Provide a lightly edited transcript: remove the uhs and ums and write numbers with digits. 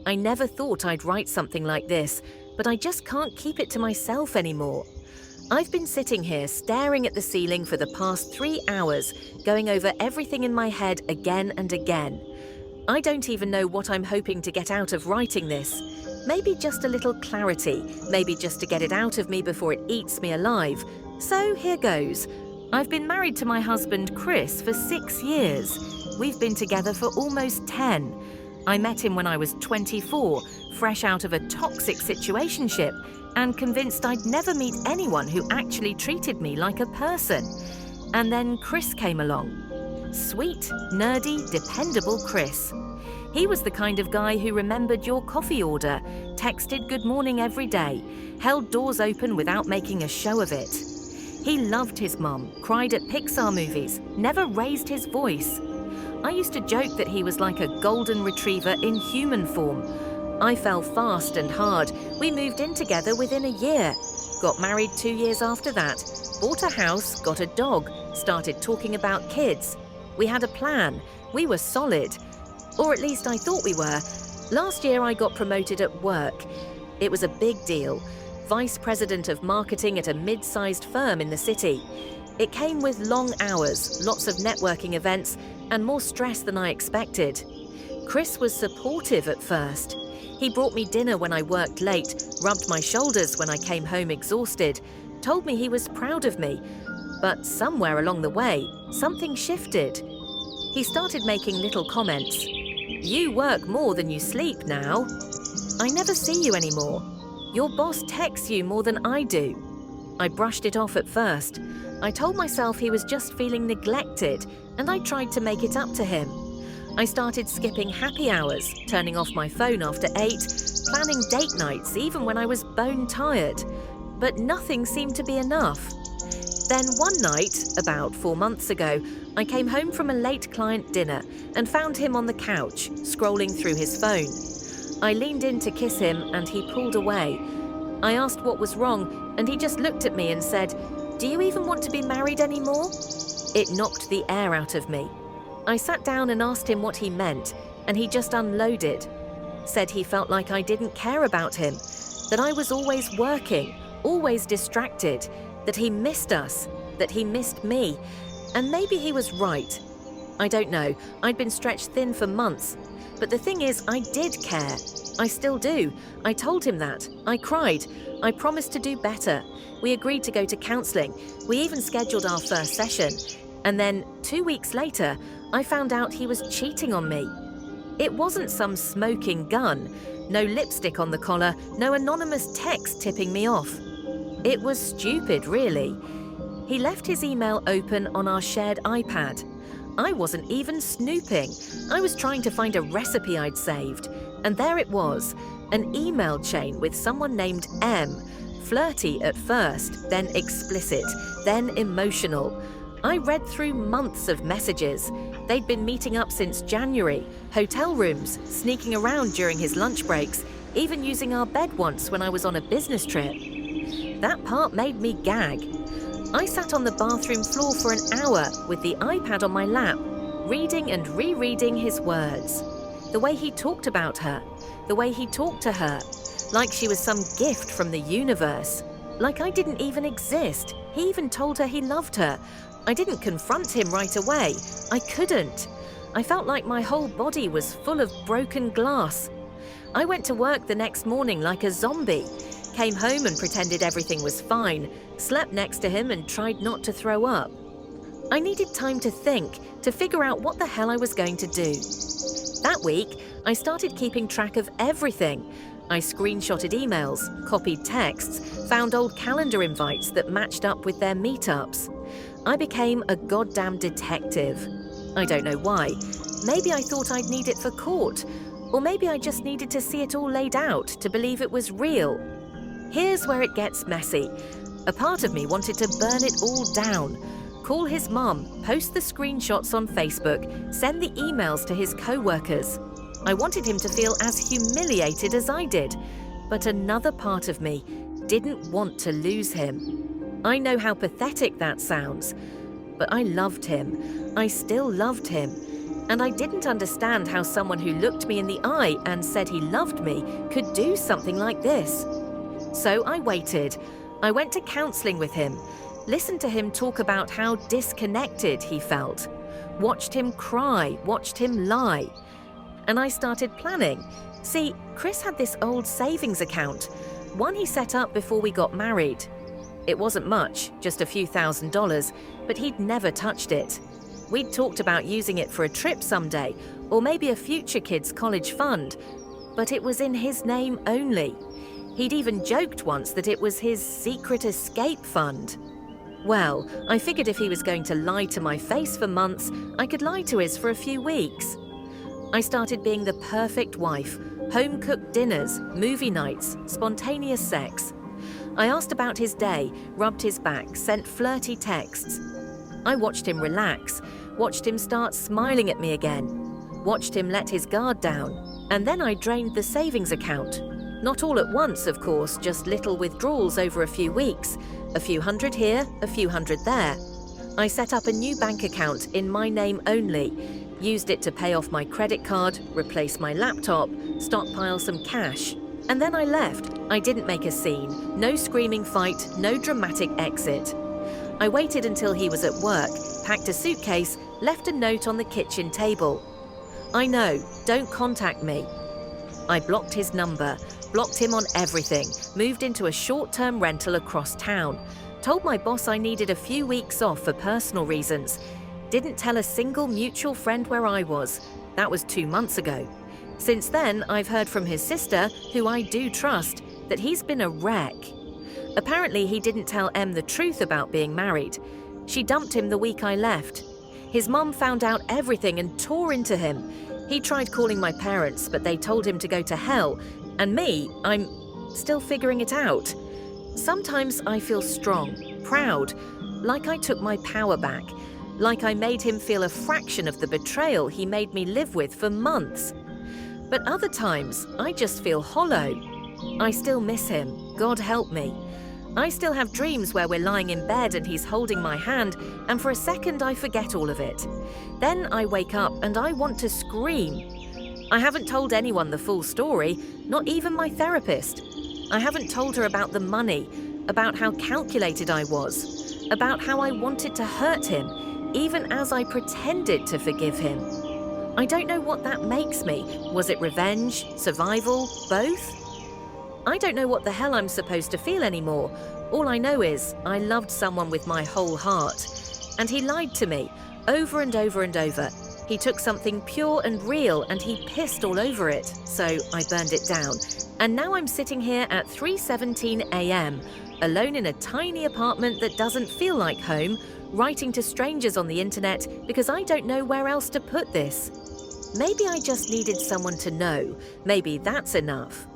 I never thought I'd write something like this, but I just can't keep it to myself anymore. I've been sitting here staring at the ceiling for the past 3 hours, going over everything in my head again and again. I don't even know what I'm hoping to get out of writing this. Maybe just a little clarity, maybe just to get it out of me before it eats me alive. So here goes. I've been married to my husband Chris for 6 years. We've been together for almost 10. I met him when I was 24, fresh out of a toxic situationship, and convinced I'd never meet anyone who actually treated me like a person. And then Chris came along. Sweet, nerdy, dependable Chris. He was the kind of guy who remembered your coffee order, texted good morning every day, held doors open without making a show of it. He loved his mum, cried at Pixar movies, never raised his voice. I used to joke that he was like a golden retriever in human form. I fell fast and hard. We moved in together within a year. Got married 2 years after that. Bought a house, got a dog, started talking about kids. We had a plan. We were solid. Or at least I thought we were. Last year I got promoted at work. It was a big deal. Vice President of Marketing at a mid-sized firm in the city. It came with long hours, lots of networking events, and more stress than I expected. Chris was supportive at first. He brought me dinner when I worked late, rubbed my shoulders when I came home exhausted, told me he was proud of me. But somewhere along the way, something shifted. He started making little comments. "You work more than you sleep now. I never see you anymore. Your boss texts you more than I do." I brushed it off at first. I told myself he was just feeling neglected, and I tried to make it up to him. I started skipping happy hours, turning off my phone after 8, planning date nights even when I was bone tired. But nothing seemed to be enough. Then one night, about 4 months ago, I came home from a late client dinner and found him on the couch, scrolling through his phone. I leaned in to kiss him and he pulled away. I asked what was wrong and he just looked at me and said, "Do you even want to be married anymore?" It knocked the air out of me. I sat down and asked him what he meant, and he just unloaded. Said he felt like I didn't care about him, that I was always working, always distracted, that he missed us, that he missed me, and maybe he was right. I don't know, I'd been stretched thin for months, but the thing is, I did care. I still do. I told him that. I cried. I promised to do better. We agreed to go to counselling. We even scheduled our first session. And then, 2 weeks later, I found out he was cheating on me. It wasn't some smoking gun, no lipstick on the collar, no anonymous text tipping me off. It was stupid, really. He left his email open on our shared iPad. I wasn't even snooping. I was trying to find a recipe I'd saved. And there it was, an email chain with someone named M. Flirty at first, then explicit, then emotional. I read through months of messages. They'd been meeting up since January, hotel rooms, sneaking around during his lunch breaks, even using our bed once when I was on a business trip. That part made me gag. I sat on the bathroom floor for an hour with the iPad on my lap, reading and rereading his words. The way he talked about her, the way he talked to her, like she was some gift from the universe, like I didn't even exist. He even told her he loved her. I didn't confront him right away. I couldn't. I felt like my whole body was full of broken glass. I went to work the next morning like a zombie, came home and pretended everything was fine, slept next to him and tried not to throw up. I needed time to think, to figure out what the hell I was going to do. That week, I started keeping track of everything. I screenshotted emails, copied texts, found old calendar invites that matched up with their meetups. I became a goddamn detective. I don't know why. Maybe I thought I'd need it for court. Or maybe I just needed to see it all laid out to believe it was real. Here's where it gets messy. A part of me wanted to burn it all down. Call his mum, post the screenshots on Facebook, send the emails to his co-workers. I wanted him to feel as humiliated as I did. But another part of me didn't want to lose him. I know how pathetic that sounds, but I loved him. I still loved him. And I didn't understand how someone who looked me in the eye and said he loved me could do something like this. So I waited. I went to counseling with him, listened to him talk about how disconnected he felt, watched him cry, watched him lie. And I started planning. See, Chris had this old savings account, one he set up before we got married. It wasn't much, just a few $1,000s, but he'd never touched it. We'd talked about using it for a trip someday, or maybe a future kid's college fund, but it was in his name only. He'd even joked once that it was his secret escape fund. Well, I figured if he was going to lie to my face for months, I could lie to his for a few weeks. I started being the perfect wife, home-cooked dinners, movie nights, spontaneous sex. I asked about his day, rubbed his back, sent flirty texts. I watched him relax, watched him start smiling at me again, watched him let his guard down, and then I drained the savings account. Not all at once, of course, just little withdrawals over a few weeks, a few hundred here, a few hundred there. I set up a new bank account in my name only, used it to pay off my credit card, replace my laptop, stockpile some cash. And then I left. I didn't make a scene, no screaming fight, no dramatic exit. I waited until he was at work, packed a suitcase, left a note on the kitchen table. I know, don't contact me. I blocked his number, blocked him on everything, moved into a short-term rental across town, told my boss I needed a few weeks off for personal reasons, didn't tell a single mutual friend where I was. That was 2 months ago. Since then, I've heard from his sister, who I do trust, that he's been a wreck. Apparently, he didn't tell Em the truth about being married. She dumped him the week I left. His mum found out everything and tore into him. He tried calling my parents, but they told him to go to hell. And me, I'm still figuring it out. Sometimes I feel strong, proud, like I took my power back, like I made him feel a fraction of the betrayal he made me live with for months. But other times, I just feel hollow. I still miss him, God help me. I still have dreams where we're lying in bed and he's holding my hand, and for a second I forget all of it. Then I wake up and I want to scream. I haven't told anyone the full story, not even my therapist. I haven't told her about the money, about how calculated I was, about how I wanted to hurt him, even as I pretended to forgive him. I don't know what that makes me. Was it revenge, survival, both? I don't know what the hell I'm supposed to feel anymore. All I know is I loved someone with my whole heart. And he lied to me, over and over and over. He took something pure and real and he pissed all over it, so I burned it down. And now I'm sitting here at 3:17 a.m., alone in a tiny apartment that doesn't feel like home, writing to strangers on the internet because I don't know where else to put this. Maybe I just needed someone to know. Maybe that's enough.